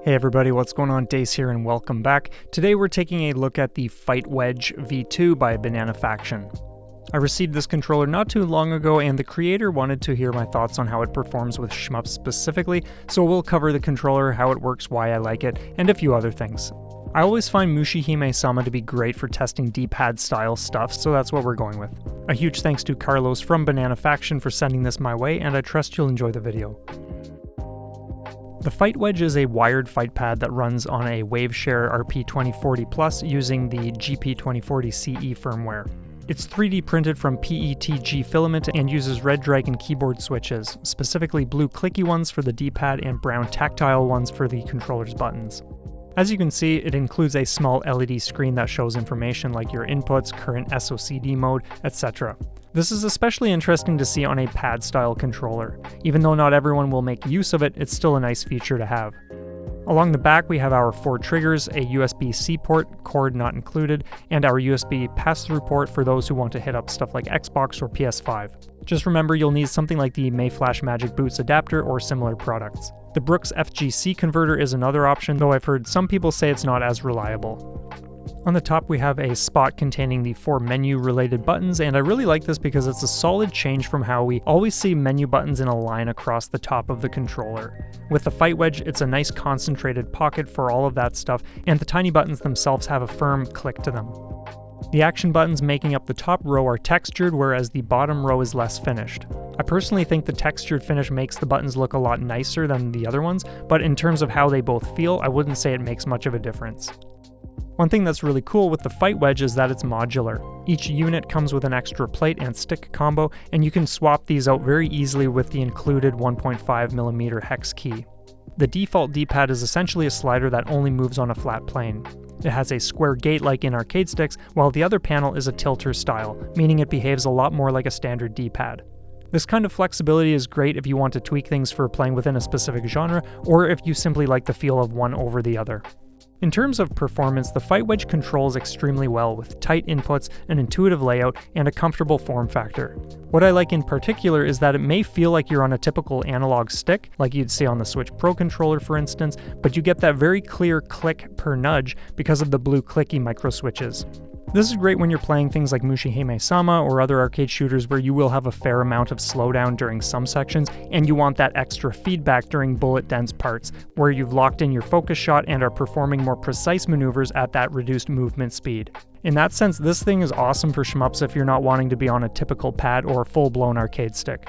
Hey everybody, what's going on? Dace here and welcome back. Today we're taking a look at the FightWedge V2 by BananaFaction. I received this controller not too long ago and the creator wanted to hear my thoughts on how it performs with shmups specifically, so we'll cover the controller, how it works, why I like it, and a few other things. I always find Mushihime-sama to be great for testing D-pad style stuff, so that's what we're going with. A huge thanks to Carlos from BananaFaction for sending this my way, and I trust you'll enjoy the video. The FightWedge is a wired fight pad that runs on a Waveshare RP2040 Plus using the GP2040 CE firmware. It's 3D printed from PETG filament and uses red dragon keyboard switches, specifically blue clicky ones for the D-pad and brown tactile ones for the controller's buttons. As you can see, it includes a small LED screen that shows information like your inputs, current SOCD mode, etc. This is especially interesting to see on a pad-style controller. Even though not everyone will make use of it, it's still a nice feature to have. Along the back we have our 4 triggers, a USB-C port, cord not included, and our USB pass-through port for those who want to hit up stuff like Xbox or PS5. Just remember you'll need something like the Mayflash Magic Boots adapter or similar products. The Brooks FGC converter is another option, though I've heard some people say it's not as reliable. On the top we have a spot containing the 4 menu-related buttons, and I really like this because it's a solid change from how we always see menu buttons in a line across the top of the controller. With the FightWedge, it's a nice concentrated pocket for all of that stuff, and the tiny buttons themselves have a firm click to them. The action buttons making up the top row are textured, whereas the bottom row is less finished. I personally think the textured finish makes the buttons look a lot nicer than the other ones, but in terms of how they both feel, I wouldn't say it makes much of a difference. One thing that's really cool with the FightWedge is that it's modular. Each unit comes with an extra plate and stick combo, and you can swap these out very easily with the included 1.5mm hex key. The default D-pad is essentially a slider that only moves on a flat plane. It has a square gate like in arcade sticks, while the other panel is a tilter style, meaning it behaves a lot more like a standard D-pad. This kind of flexibility is great if you want to tweak things for playing within a specific genre, or if you simply like the feel of one over the other. In terms of performance, the FightWedge controls extremely well with tight inputs, an intuitive layout, and a comfortable form factor. What I like in particular is that it may feel like you're on a typical analog stick, like you'd see on the Switch Pro controller for instance, but you get that very clear click per nudge because of the blue clicky micro switches. This is great when you're playing things like Mushihime-sama or other arcade shooters where you will have a fair amount of slowdown during some sections, and you want that extra feedback during bullet-dense parts, where you've locked in your focus shot and are performing more precise maneuvers at that reduced movement speed. In that sense, this thing is awesome for shmups if you're not wanting to be on a typical pad or full-blown arcade stick.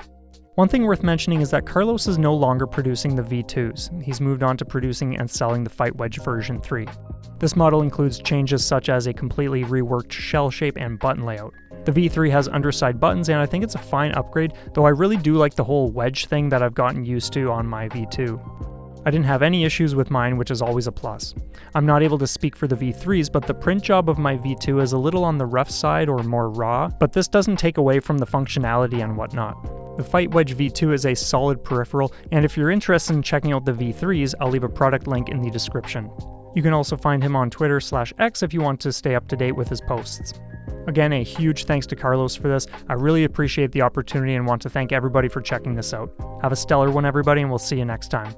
One thing worth mentioning is that Carlos is no longer producing the V2s. He's moved on to producing and selling the FightWedge version 3. This model includes changes such as a completely reworked shell shape and button layout. The V3 has underside buttons and I think it's a fine upgrade, though I really do like the whole wedge thing that I've gotten used to on my V2. I didn't have any issues with mine, which is always a plus. I'm not able to speak for the V3s, but the print job of my V2 is a little on the rough side or more raw, but this doesn't take away from the functionality and whatnot. The FightWedge V2 is a solid peripheral, and if you're interested in checking out the V3s, I'll leave a product link in the description. You can also find him on Twitter/X if you want to stay up to date with his posts. Again, a huge thanks to Carlos for this. I really appreciate the opportunity and want to thank everybody for checking this out. Have a stellar one everybody, and we'll see you next time.